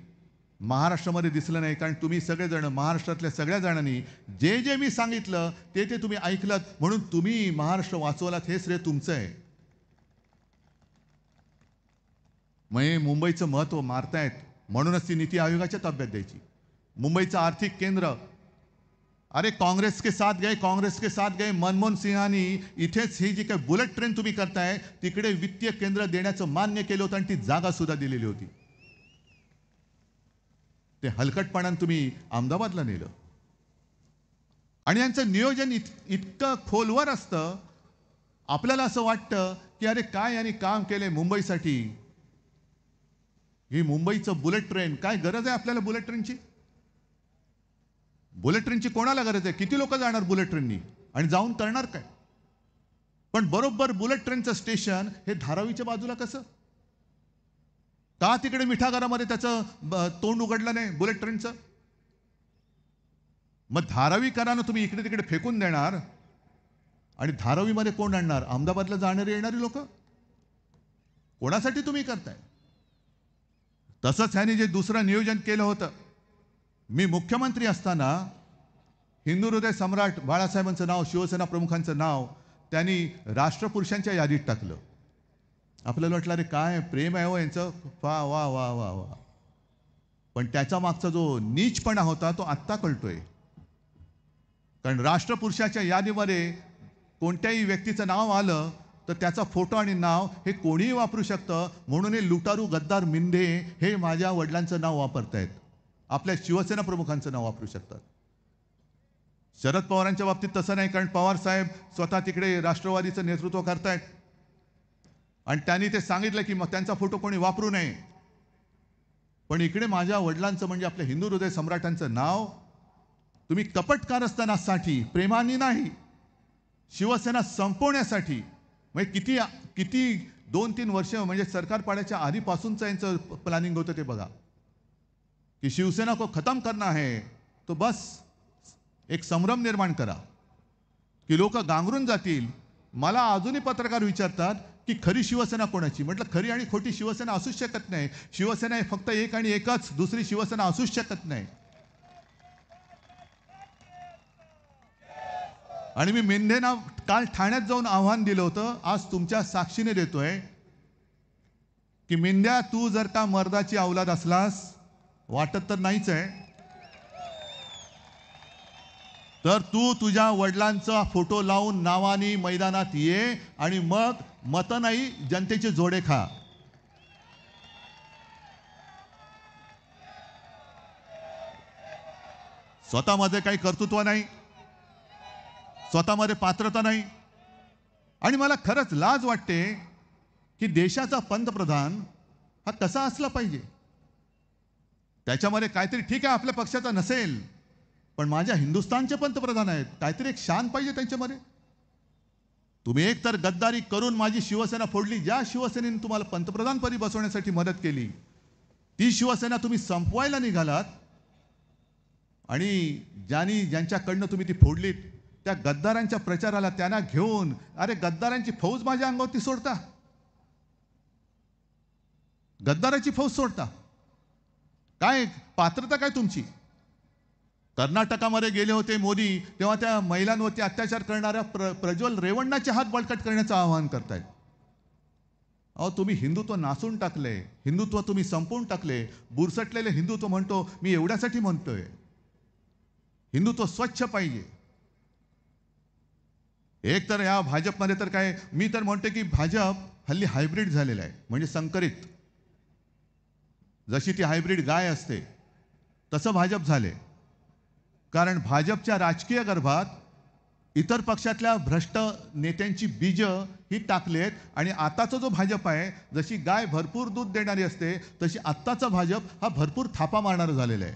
[SPEAKER 1] महाराष्ट्रामध्ये दिसलं नाही. कारण तुम्ही सगळेजण, महाराष्ट्रातल्या सगळ्या जणांनी जे जे मी सांगितलं ते ते तुम्ही ऐकलं, म्हणून तुम्ही महाराष्ट्र वाचवलात, हे श्रेय तुमचं आहे. मग मुंबईचं महत्व मारतायत, म्हणूनच ती नीती आयोगाच्या ताब्यात द्यायची. मुंबईचं आर्थिक केंद्र, अरे काँग्रेस के साथ गए, काँग्रेस के साथ गए. मनमोहन सिंहांनी इथेच ही जी काही बुलेट ट्रेन तुम्ही करताय तिकडे वित्तीय केंद्र देण्याचं मान्य केलं होतं आणि ती जागा सुद्धा दिलेली होती. ते हलकटपणाने तुम्ही अहमदाबादला नेलं. आणि यांचं नियोजन इतकं खोलवर असतं, आपल्याला असं वाटतं की अरे काय यांनी काम केलंय मुंबईसाठी. ही मुंबईचं बुलेट ट्रेन, काय गरज आहे आपल्याला बुलेट ट्रेनची? बुलेट ट्रेनची कोणाला गरज आहे? किती लोक जाणार बुलेट ट्रेननी आणि जाऊन करणार काय? पण बरोबर बुलेट ट्रेनचं स्टेशन हे धारावीच्या बाजूला कसं? का तिकडे मिठागरामध्ये त्याचं तोंड उघडलं नाही बुलेट ट्रेनचं? मग धारावीकरांना तुम्ही इकडे तिकडे फेकून देणार आणि धारावीमध्ये कोण आणणार? अहमदाबादला जाणारी येणारी लोक. कोणासाठी तुम्ही करताय? तसंच ह्याने जे दुसरं नियोजन केलं होतं, मी मुख्यमंत्री असताना हिंदू हृदय सम्राट बाळासाहेबांचं नाव, शिवसेना प्रमुखांचं नाव त्यांनी राष्ट्रपुरुषांच्या यादीत टाकलं. आपल्याला वाटलं अरे काय प्रेम आहे हो यांचं, वा वा वा वा वा. पण त्याच्या मागचा जो नीचपणा होता तो आत्ता कळतोय. कारण राष्ट्रपुरुषाच्या यादीमध्ये कोणत्याही व्यक्तीचं नाव आलं तर त्याचा फोटो आणि नाव हे कोणीही वापरू शकतं. म्हणून हे लुटारू गद्दार मिंधे हे माझ्या वडिलांचं नाव वापरतायत, आपल्या शिवसेना प्रमुखांचं नाव वापरू शकतात. शरद पवारांच्या बाबतीत तसं नाही, कारण पवार साहेब स्वतः तिकडे राष्ट्रवादीचं नेतृत्व करतायत आणि त्यांनी ते सांगितलं की मग त्यांचा फोटो कोणी वापरू नये. पण इकडे माझ्या वडिलांचं म्हणजे आपल्या हिंदू हृदय सम्राटांचं नाव तुम्ही कपट कारस्थानासाठी, प्रेमाने नाही, शिवसेना संपवण्यासाठी, म्हणजे किती 2-3 वर्ष म्हणजे सरकार पाड्याच्या आधीपासूनचं यांचं प्लॅनिंग होतं ते बघा. कि शिवसेना को खत्म करना है तो बस एक संभ्रम निर्माण करा की लोक गांगरून जातील. मला अजूनही पत्रकार विचारतात की खरी शिवसेना कोणाची? म्हटलं खरी आणि खोटी शिवसेना असूच शकत नाही. शिवसेना हे फक्त एक आणि एकच, दुसरी शिवसेना असूच शकत नाही. आणि मी मेंढेंना काल ठाण्यात जाऊन आव्हान दिलं होतं, आज तुमच्या साक्षीने देतोय की मेंढ्या, तू जर का मर्दाची औलाद असलास, वाटत तर नाहीच आहे, तर तू तुझ्या वडिलांचा फोटो लावून नावानी मैदानात ये आणि मग मत नाही जनतेचे जोडे खा. स्वतःमध्ये काही कर्तृत्व नाही, स्वतःमध्ये पात्रता नाही. आणि मला खरंच लाज वाटते की देशाचा पंतप्रधान हा कसा असला पाहिजे. त्याच्यामध्ये काहीतरी, ठीक आहे आपल्या पक्षाचा नसेल, पण माझ्या हिंदुस्थानचे पंतप्रधान आहेत, काहीतरी एक शान पाहिजे त्यांच्यामध्ये. तुम्ही एक तर गद्दारी करून माझी शिवसेना फोडली. ज्या शिवसेनेने तुम्हाला पंतप्रधानपदी बसवण्यासाठी मदत केली ती शिवसेना तुम्ही संपवायला निघालात आणि ज्यांच्याकडनं तुम्ही ती फोडलीत त्या गद्दारांच्या प्रचाराला त्यांना घेऊन, अरे गद्दारांची फौज माझ्या अंगावरती सोडता, गद्दाराची फौज सोडता. काय पात्रता काय तुमची? कर्नाटकामध्ये गेले होते मोदी, तेव्हा त्या महिलांवरती अत्याचार करणाऱ्या प्रज्वल रेवण्णाचे हात बळकट करण्याचं आवाहन करतायत. अहो तुम्ही हिंदुत्व नासून टाकले, हिंदुत्व तुम्ही संपवून टाकले. बुरसटलेले हिंदुत्व म्हणतो मी एवढ्यासाठी म्हणतोय, हिंदुत्व स्वच्छ पाहिजे. एक तर या भाजपमध्ये तर काय, मी तर म्हणतो की भाजप हल्ली हायब्रिड झालेला आहे, म्हणजे संकरित. जशी ती हायब्रिड गाय असते तसं भाजप झाले. कारण भाजपच्या राजकीय गर्भात इतर पक्षातल्या भ्रष्ट नेत्यांची बीजं ही टाकलेत आणि आताचा जो भाजप आहे, जशी गाय भरपूर दूध देणारी असते तशी आत्ताचा भाजप हा भरपूर थापा मारणारा झालेला आहे.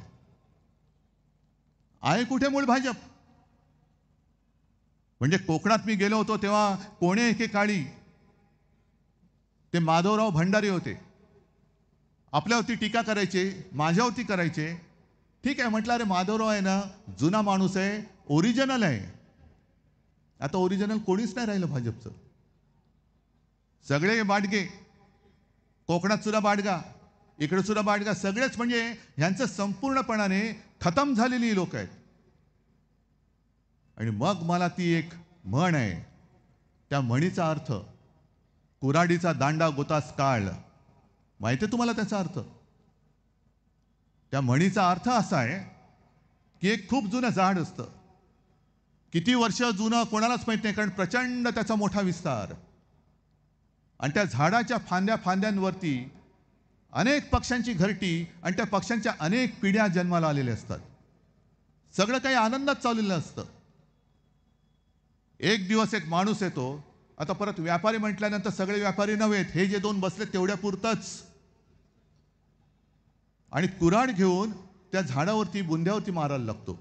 [SPEAKER 1] आहे कुठे मूळ भाजप? म्हणजे कोकणात मी गेलो होतो तेव्हा कोणे एकेकाळी ते माधवराव भंडारी होते. आपल्यावरती टीका करायचे, माझ्यावरती करायचे. ठीक आहे म्हटलं, अरे माधवराव आहे ना, जुना माणूस आहे, ओरिजिनल आहे. आता ओरिजिनल कोणीच नाही राहिलं भाजपचं. सगळे बाडगे, कोकणात सुद्धा बाडगा, इकडे सुद्धा बाडगा, सगळेच म्हणजे ह्यांचं संपूर्णपणाने खतम झालेली लोक आहेत. आणि मग मला ती एक म्हण आहे, त्या म्हणीचा अर्थ, कुऱ्हाडीचा दांडा गोतास काळ. माहिती आहे तुम्हाला त्याचा अर्थ? त्या म्हणीचा अर्थ असा आहे की एक खूप जुनं झाड असतं, किती वर्ष जुनं कोणालाच माहित नाही, कारण प्रचंड त्याचा मोठा विस्तार. आणि त्या झाडाच्या फांद्यांवरती अनेक पक्ष्यांची घरटी आणि त्या पक्ष्यांच्या अनेक पिढ्या जन्माला आलेल्या असतात. सगळं काही आनंदात चाललेलं असतं. एक दिवस एक माणूस येतो. आता परत व्यापारी म्हटल्यानंतर सगळे व्यापारी नव्हेत, हे जे दोन बसले तेवढ्या पुरतच, आणि कुऱ्हाड घेऊन त्या झाडावरती बुंध्यावरती मारायला लागतो.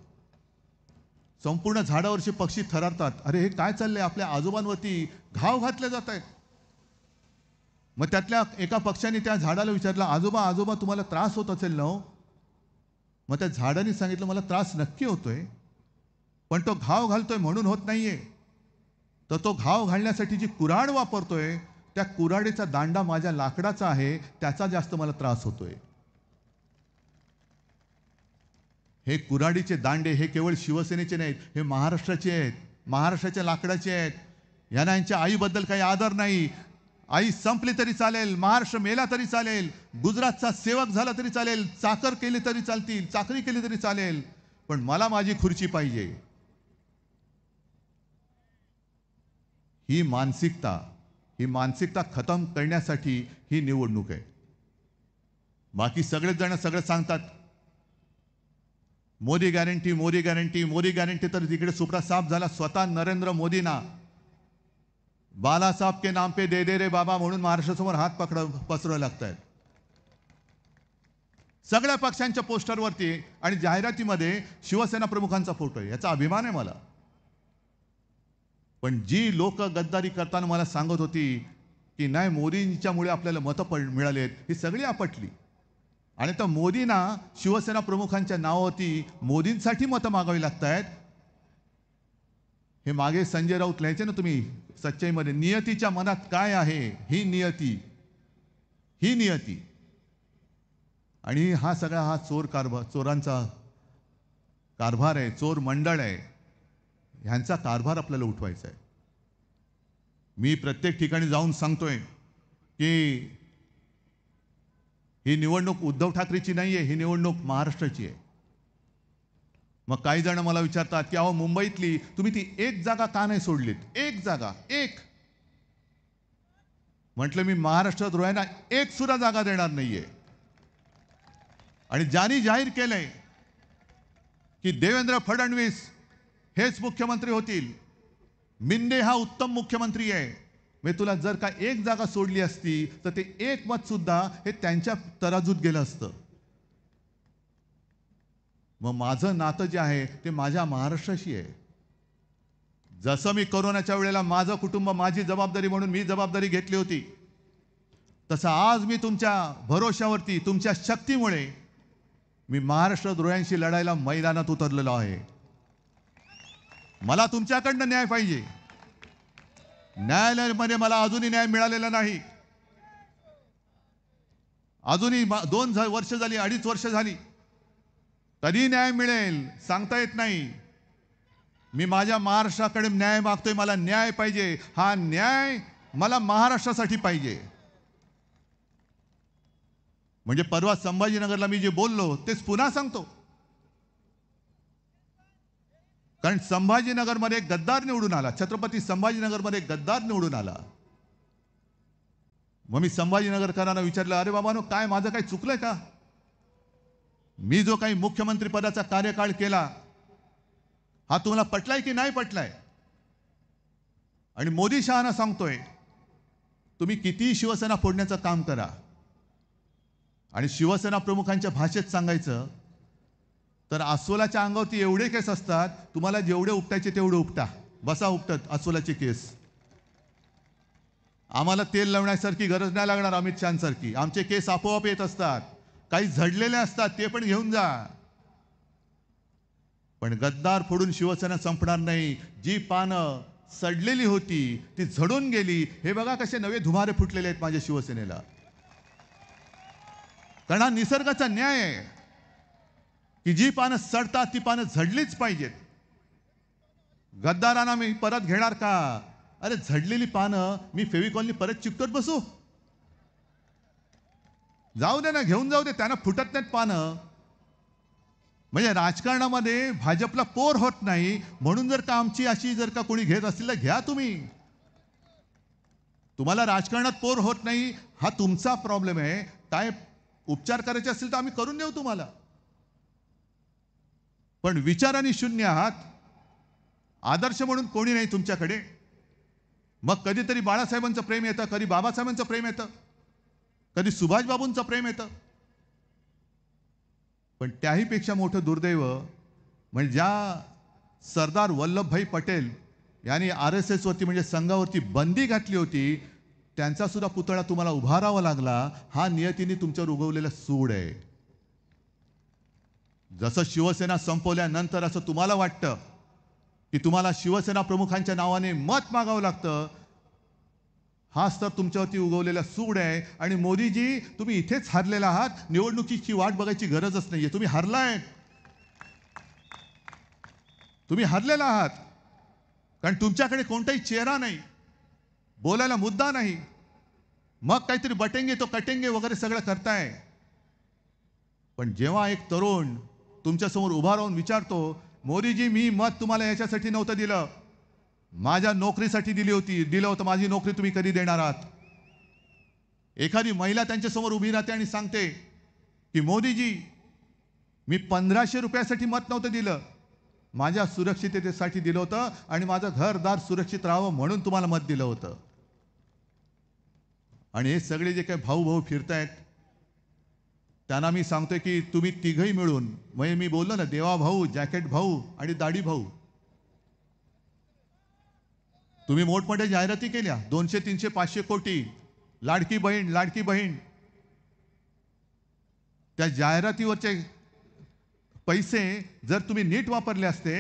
[SPEAKER 1] संपूर्ण झाडावरचे पक्षी थरारतात. अरे हे काय चाललंय? आपल्या आजोबांवरती घाव घातले जात आहेत. मग त्यातल्या एका पक्षाने त्या झाडाला विचारलं, आजोबा आजोबा तुम्हाला त्रास होत असेल ना हो? मग त्या झाडाने सांगितलं, मला त्रास नक्की होतोय, पण तो घाव घालतोय म्हणून होत नाहीये. तर तो घाव घालण्यासाठी जी कुऱ्हाड वापरतोय, त्या कुऱ्हाडीचा दांडा माझ्या लाकडाचा आहे, त्याचा जास्त मला त्रास होतोय. हे कुऱ्हाडीचे दांडे हे केवळ शिवसेनेचे नाहीत, हे महाराष्ट्राचे आहेत, महाराष्ट्राच्या लाकडाचे आहेत. यांच्या आईबद्दल काही आदर नाही. आई संपली तरी चालेल, महाराष्ट्र मेला तरी चालेल, गुजरातचा सेवक झाला तरी चालेल, चाकर केली तरी चालतील, चाकरी केली तरी चालेल, पण मला माझी खुर्ची पाहिजे. ही मानसिकता खतम करण्यासाठी ही निवडणूक आहे. बाकी सगळेच जण सगळं सांगतात, Modi guarantee Modi guarantee Modi guarantee, तर तिकडे सुपडा साफ झाला. स्वतः नरेंद्र मोदींना बाला साहब के नाम पे दे दे रे बाबा म्हणून महाराष्ट्रासमोर हात पसरवावे लागत आहेत. सगळ्या पक्षांच्या पोस्टरवरती आणि जाहिरातीमध्ये शिवसेना प्रमुखांचा फोटो आहे. याचा अभिमान आहे मला. पण जी लोक गद्दारी करताना मला सांगत होती की नाही मोदींच्यामुळे आपल्याला मतं मिळालेत, ही सगळी आपटली. आणि तर मोदींना शिवसेना प्रमुखांच्या नावावरती मोदींसाठी मतं मागावी लागत आहेत. हे मागे संजय राऊत लिहायचे ना तुम्ही सच्चाईमध्ये, नियतीच्या मनात काय आहे, ही नियती. आणि हा सगळा चोरांचा कारभार आहे, चोर मंडळ आहे. ह्यांचा कारभार आपल्याला उठवायचा आहे. मी प्रत्येक ठिकाणी जाऊन सांगतोय की ही निवडणूक उद्धव ठाकरेची नाहीये, ही निवडणूक महाराष्ट्राची आहे. मग काही जण मला विचारतात की अहो मुंबईतली तुम्ही ती एक जागा का नाही सोडलीत? एक जागा, एक. म्हटलं मी महाराष्ट्र द्रोह्यांना एक सुद्धा जागा देणार नाहीये. आणि ज्यांनी जाहीर केलंय की देवेंद्र फडणवीस हेच मुख्यमंत्री होतील, मिंदे हा उत्तम मुख्यमंत्री आहे, मी तुला जर का एक जागा सोडली असती तर ते एक मत सुद्धा हे त्यांच्या तराजूत गेलं असतं. मग माझं नातं जे आहे ते माझ्या महाराष्ट्राशी आहे. जसं मी कोरोनाच्या वेळेला माझं कुटुंब माझी जबाबदारी म्हणून मी जबाबदारी घेतली होती, तसं आज मी तुमच्या भरोशावरती तुमच्या शक्तीमुळे मी महाराष्ट्र द्रोह्यांशी लढायला मैदानात उतरलेलो आहे. मला तुमच्याकडनं न्याय पाहिजे. न्यायालयामध्ये मला अजूनही न्याय मिळालेला नाही. अजूनही 2 वर्ष झाली, 2.5 वर्ष झाली. कधी न्याय मिळेल सांगता येत नाही. मी माझ्या महाराष्ट्राकडे न्याय मागतोय. मला न्याय पाहिजे. हा न्याय मला महाराष्ट्रासाठी पाहिजे. म्हणजे परवा संभाजीनगरला मी जे बोललो तेच पुन्हा सांगतो. कारण संभाजीनगरमध्ये एक गद्दार निवडून आला, छत्रपती संभाजीनगरमध्ये एक गद्दार निवडून आला. मग मी संभाजीनगरकरांना विचारलं, अरे बाबांनो, काय माझं काही चुकलंय का? मी जो काही मुख्यमंत्री पदाचा कार्यकाळ केला हा तुम्हाला पटलाय की नाही पटलाय? आणि मोदी शहाना सांगतोय तुम्ही किती शिवसेना फोडण्याचं काम करा, आणि शिवसेना प्रमुखांच्या भाषेत सांगायचं तर अस्वलाच्या अंगावरती एवढे केस असतात, तुम्हाला जेवढे उपटायचे तेवढे उपटा, बसा उपटत अस्वलाचे केस. आम्हाला तेल लावण्यासारखी गरज नाही लागणार अमित शहांसारखी. आमचे केस आपोआप येत असतात, काही झडलेले असतात ते पण घेऊन जा. पण गद्दार फोडून शिवसेना संपणार नाही. जी पानं सडलेली होती ती झडून गेली. हे बघा कसे नवे धुमारे फुटलेले आहेत माझ्या शिवसेनेला. कारण हा निसर्गाचा न्याय आहे की जी पानं सडतात ती पानं झडलीच पाहिजेत. गद्दारांना मी परत घेणार का? अरे झडलेली पानं मी फेविकॉलनी परत चिकटत बसू? जाऊ दे ना, घेऊन जाऊ दे, त्यांना फुटत नाहीत पानं. म्हणजे राजकारणामध्ये भाजपला पोर होत नाही म्हणून जर का आमची अशी जर का कोणी घेत असतील तर घ्या तुम्ही. तुम्हाला राजकारणात पोर होत नाही हा तुमचा प्रॉब्लेम आहे. काय उपचार करायचे असतील तर आम्ही करून देऊ तुम्हाला, पण विचारांनी शून्य आहात. आदर्श म्हणून कोणी नाही तुमच्याकडे. मग कधीतरी बाळासाहेबांचं प्रेम येतं, कधी बाबासाहेबांचं प्रेम येतं, कधी सुभाषबाबूंचं प्रेम येतं. पण त्याहीपेक्षा मोठं दुर्दैव म्हणजे ज्या सरदार वल्लभभाई पटेल यांनी RSS वरती म्हणजे संघावरती बंदी घातली होती, त्यांचा सुद्धा पुतळा तुम्हाला उभारावा लागला. हा नियतीने तुमच्यावर उगवलेला सूड आहे. जसं शिवसेना संपवल्यानंतर असं तुम्हाला वाटतं की तुम्हाला शिवसेना प्रमुखांच्या नावाने मत मागावं लागतं, हाच तर तुमच्यावरती उगवलेला सूड आहे. आणि मोदीजी, तुम्ही इथेच हरलेला आहात. निवडणुकीची वाट बघायची गरजच नाहीये. तुम्ही हरलाय, तुम्ही हरलेला आहात. कारण तुमच्याकडे कोणताही चेहरा नाही, बोलायला मुद्दा नाही. मग काहीतरी बटेंगे तो कटेंगे वगैरे सगळं करताय. पण जेव्हा एक तरुण तुमच्यासमोर उभा राहून विचारतो, मोदीजी मी मत तुम्हाला याच्यासाठी नव्हतं दिलं, माझ्या नोकरीसाठी दिलं होतं, माझी नोकरी तुम्ही कधी देणार आहात? एखादी महिला त्यांच्यासमोर उभी राहते आणि सांगते की मोदीजी मी 1500 रुपयासाठी मत नव्हतं दिलं, माझ्या सुरक्षिततेसाठी दिलं होतं आणि माझं घरदार सुरक्षित राहावं म्हणून तुम्हाला मत दिलं होतं. आणि हे सगळे जे काही भाऊ भाऊ फिरतायत त्यांना मी सांगतोय की तुम्ही तिघही मिळून, म्हणजे मी बोललो ना, देवा भाऊ, जॅकेट भाऊ आणि दाढी भाऊ, तुम्ही मोठमोठ्या जाहिराती केल्या, 200, 300, 500 कोटी, लाडकी बहीण, लाडकी बहीण. त्या जाहिरातीवरचे पैसे जर तुम्ही नीट वापरले असते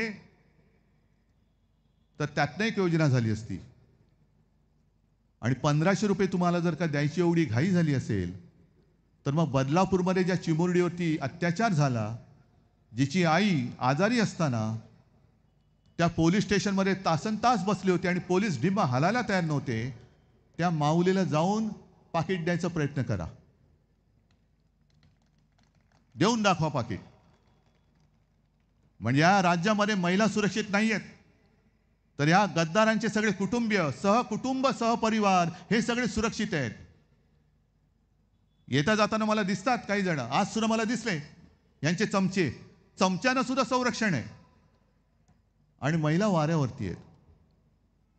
[SPEAKER 1] तर त्यातनं एक योजना झाली असती. आणि 1500 रुपये तुम्हाला जर का द्यायची एवढी घाई झाली असेल तर मग बदलापूरमध्ये ज्या चिमुरडीवरती अत्याचार झाला, जिची आई आजारी असताना त्या पोलीस स्टेशनमध्ये तासनतास बसले होते आणि पोलीस ढिम्मा हलायला तयार नव्हते, त्या माऊलीला जाऊन पाकिट द्यायचा प्रयत्न करा. देऊन दाखवा पाकिट. म्हणजे या राज्यामध्ये महिला सुरक्षित नाही आहेत, तर या गद्दारांचे सगळे कुटुंबीय, सहकुटुंब, सहपरिवार हे सगळे सुरक्षित आहेत. येता जाताना मला दिसतात काही जण, आज सुद्धा मला दिसले यांचे चमचे, चमच्यानं सुद्धा संरक्षण आहे आणि महिला वाऱ्यावरती आहेत.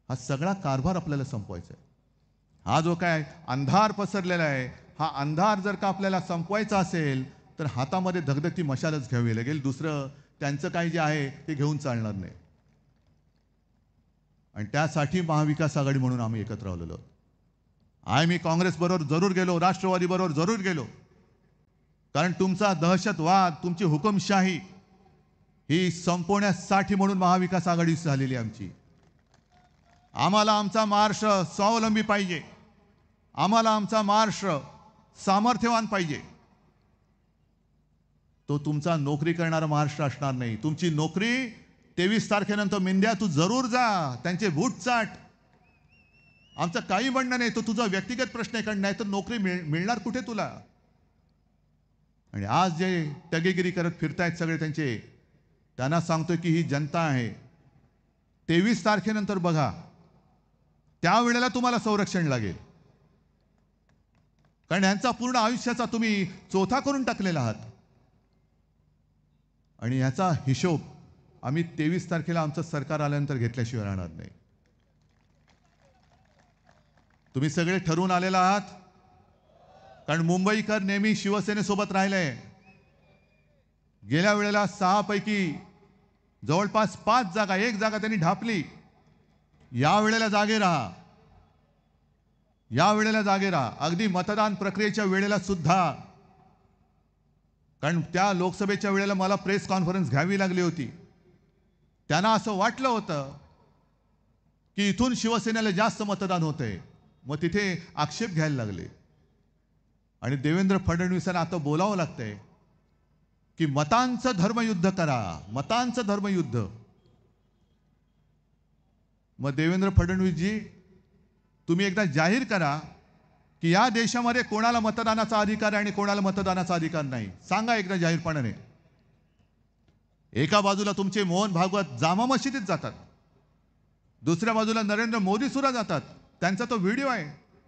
[SPEAKER 1] हा सगळा कारभार आपल्याला संपवायचा आहे. हा जो काय अंधार पसरलेला आहे, हा अंधार जर का आपल्याला संपवायचा असेल तर हातामध्ये धगधगती मशालच घ्यावी लागेल. दुसरं त्यांचं काही जे आहे ते घेऊन चालणार नाही. आणि त्यासाठी महाविकास आघाडी म्हणून आम्ही एकत्र आलेलो आहोत. मी काँग्रेस बरोबर जरूर गेलो, राष्ट्रवादी बरोबर जरूर गेलो, कारण तुमचा दहशतवाद, तुमची हुकुमशाही ही संपवण्यासाठी म्हणून महाविकास आघाडी झालेली आमची. आम्हाला आमचा महाराष्ट्र स्वावलंबी पाहिजे, आम्हाला आमचा महाराष्ट्र सामर्थ्यवान पाहिजे. तो तुमचा नोकरी करणारा महाराष्ट्र असणार नाही. तुमची नोकरी 23 तारखेनंतर मिंद्या तू जरूर जा, त्यांचे बूट चाट, आमचं काही म्हणणं नाही. तो तुझा व्यक्तिगत प्रश्न आहे, कारण नाही तर नोकरी मिळणार कुठे तुला? आणि आज जे टगेगिरी करत फिरतायत सगळे त्यांना सांगतोय की ही जनता आहे, 23 तारखेनंतर बघा, त्यावेळेला तुम्हाला संरक्षण लागेल. कारण यांचा पूर्ण आयुष्याचा तुम्ही चोथा करून टाकलेला आहात. आणि याचा हिशोब आम्ही 23 तारखेला आमचं सरकार आल्यानंतर घेतल्याशिवाय राहणार नाही. तुम्ही सगळे ठरवून आलेला आहात, कारण मुंबईकर नेहमी शिवसेनेसोबत राहिले. गेल्या वेळेला 6 पैकी जवळपास 5 जागा, 1 जागा त्यांनी ढापली. या वेळेला जागे राहा, या वेळेला जागे राहा. अगदी मतदान प्रक्रियेच्या वेळेला सुद्धा, कारण त्या लोकसभेच्या वेळेला मला प्रेस कॉन्फरन्स घ्यावी लागली होती. त्यांना असं वाटलं होतं की इथून शिवसेनेला जास्त मतदान होतंय, मग तिथे आक्षेप घ्यायला लागले. आणि देवेंद्र फडणवीसांना आता बोलावं लागतंय की मतांचं धर्मयुद्ध करा, मतांचं धर्मयुद्ध. मग देवेंद्र फडणवीसजी, तुम्ही एकदा जाहीर करा की या देशामध्ये कोणाला मतदानाचा अधिकार आहे आणि कोणाला मतदानाचा अधिकार नाही. सांगा एकदा जाहीरपणाने. एका बाजूला तुमचे मोहन भागवत जामा मशिदीत जातात, दुसऱ्या बाजूला नरेंद्र मोदी सुद्धा जातात. त्यांचा तो व्हिडिओ आहे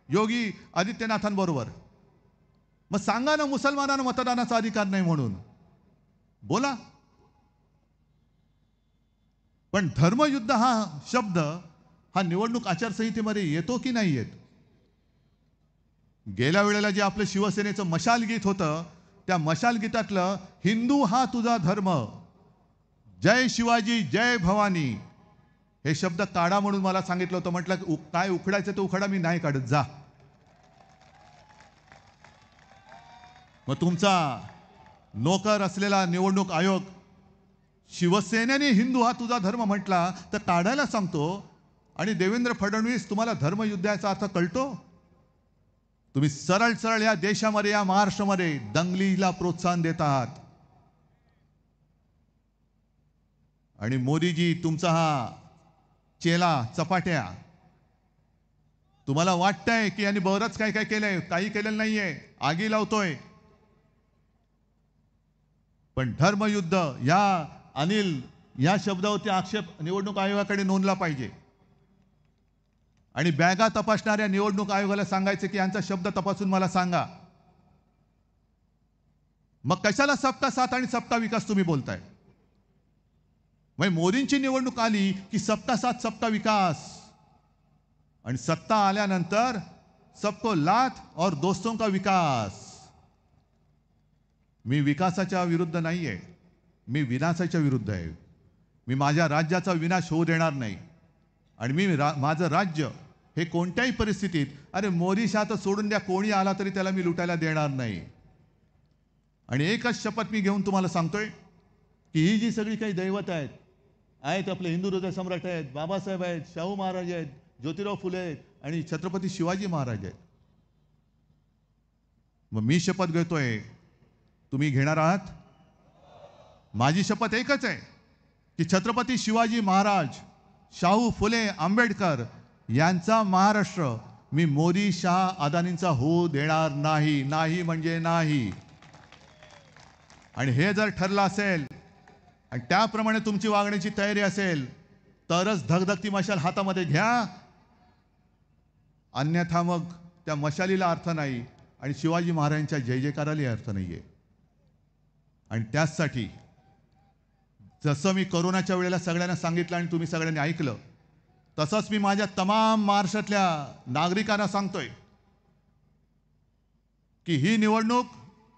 [SPEAKER 1] योगी आदित्यनाथांबरोबर. मग सांगा ना मुसलमानांना मतदानाचा अधिकार नाही म्हणून, बोला. पण धर्मयुद्ध हा शब्द हा निवडणूक आचारसंहितेमध्ये येतो की नाही येत? गेल्या वेळेला जे आपलं शिवसेनेचं मशाल गीत होतं, त्या मशाल गीतातलं हिंदू हा तुझा धर्म, जय शिवाजी जय भवानी हे शब्द काढा म्हणून मला सांगितलं होतं. म्हटलं काय उखडायचं ते उखडा, मी नाही काढत, जा. मग तुमचा नोकर असलेला निवडणूक आयोग शिवसेनेने हिंदू हा तुझा धर्म म्हटला तर काढायला सांगतो. आणि देवेंद्र फडणवीस, तुम्हाला धर्मयुद्धाचा अर्थ कळतो? तुम्ही सरळ सरळ या देशामध्ये, या महाराष्ट्रामध्ये दंगलीला प्रोत्साहन देत आहात. आणि मोदीजी, तुमचा हा चेला चपाट्या, तुम्हाला वाटतंय की यांनी बरंच काय काय केलंय, काही केलेलं नाहीये, आगी लावतोय. पण धर्मयुद्ध या अनिल या शब्दावरती आक्षेप निवडणूक आयोगाकडे नोंदला पाहिजे. आणि बॅगा तपासणाऱ्या निवडणूक आयोगाला सांगायचं की यांचा शब्द तपासून मला सांगा. मग कशाला सबका साथ आणि सबका विकास तुम्ही बोलताय? मग मोदींची निवडणूक आली की सबका साथ सबका विकास, आणि सत्ता आल्यानंतर सबको लाथ और दोस्तों का विकास. मी विकासाच्या विरुद्ध नाहीये, मी विनाशाच्या विरुद्ध आहे. मी माझ्या राज्याचा विनाश होऊ देणार नाही. आणि मी माझं राज्य हे कोणत्याही परिस्थितीत, अरे मोदी शाह तर सोडून द्या, कोणी आला तरी त्याला मी लुटायला देणार नाही. आणि एकच शपथ मी घेऊन तुम्हाला सांगतोय की ही जी सगळी काही दैवत आहेत आपले हिंदू हृदय सम्राट आहेत, बाबासाहेब आहेत, शाहू महाराज आहेत, ज्योतिराव फुले आहेत आणि छत्रपती शिवाजी महाराज आहेत. मग मी शपथ घेतोय, तुम्ही घेणार आहात? माझी शपथ एकच आहे की छत्रपती शिवाजी महाराज, शाहू फुले, आंबेडकर यांचा महाराष्ट्र मी मोदी, शाह, अदानींचा होऊ देणार नाही. नाही म्हणजे नाही. आणि हे जर ठरलं असेल आणि त्याप्रमाणे तुमची वागण्याची तयारी असेल तरच धगधगती मशाल हातामध्ये घ्या, अन्यथा मग त्या मशालीला अर्थ नाही आणि शिवाजी महाराजांच्या जय जयकाराला अर्थ नाहीये. आणि त्याचसाठी जसं मी कोरोनाच्या वेळेला सगळ्यांना सांगितलं आणि तुम्ही सगळ्यांनी ऐकलं, तसंच मी माझ्या तमाम महाराष्ट्रातल्या नागरिकांना सांगतोय की ही निवडणूक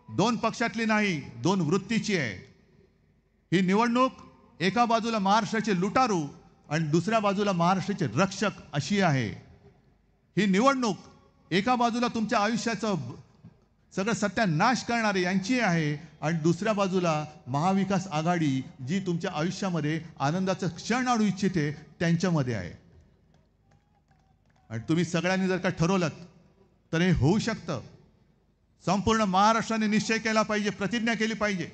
[SPEAKER 1] दोन पक्षातली नाही, दोन वृत्तीची आहे. ही निवडणूक एका बाजूला महाराष्ट्राचे लुटारू आणि दुसऱ्या बाजूला महाराष्ट्राचे रक्षक अशी आहे. ही निवडणूक एका बाजूला तुमच्या आयुष्याचं सगळं सत्यानाश करणारे यांची आहे आणि दुसऱ्या बाजूला महाविकास आघाडी जी तुमच्या आयुष्यामध्ये आनंदाचं क्षण आणू इच्छिते त्यांच्यामध्ये आहे. आणि तुम्ही सगळ्यांनी जर का ठरवलं तर हे होऊ शकतं. संपूर्ण महाराष्ट्राने निश्चय केला पाहिजे, प्रतिज्ञा केली पाहिजे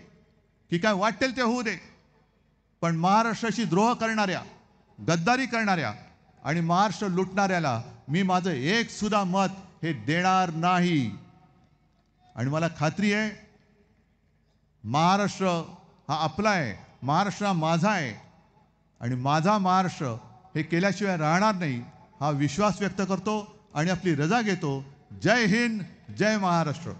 [SPEAKER 1] की काय वाटेल ते होऊ दे, पण महाराष्ट्राशी द्रोह करणाऱ्या, गद्दारी करणाऱ्या आणि महाराष्ट्र लुटणाऱ्याला मी माझं एक सुद्धा मत हे देणार नाही. आणि मला खात्री आहे महाराष्ट्र हा आपला आहे, महाराष्ट्र हा माझा आहे आणि माझा महाराष्ट्र हे केल्याशिवाय राहणार नाही हा विश्वास व्यक्त करतो आणि आपली रजा घेतो. जय हिंद, जय महाराष्ट्र.